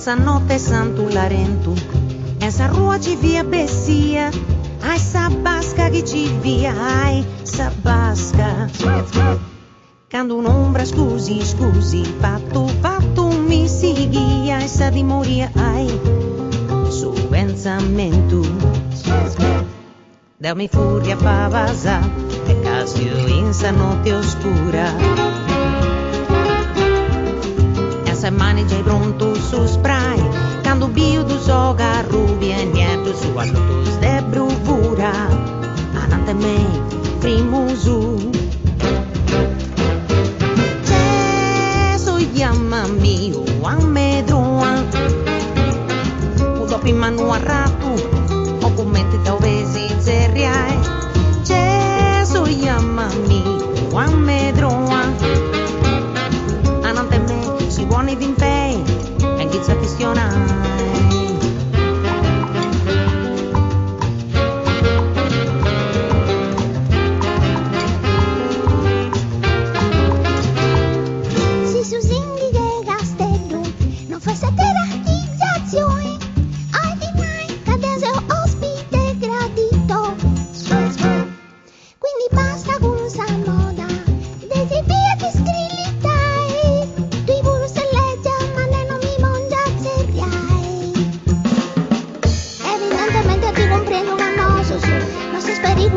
essa notte santo larento, essa rua ci via bessia, ai sa basca che ci via, ai sa basca. Quando un'ombra scusi, fatto mi seguia, e sa di morire, ai su pensamento. Dammi furia pavasa, e casio in sa notte oscura. E sa mani già pronto su spray, quando bio tu soga rubia e niente su allutos de bravura. Anante me, primo su. Chiamami o a medroa, o dopo in mano a rato, o commenti da ovesi zeriai. Gesù chiamami o a medroa, anante me si vuole vimpei, e chi sa fissionai. No se speri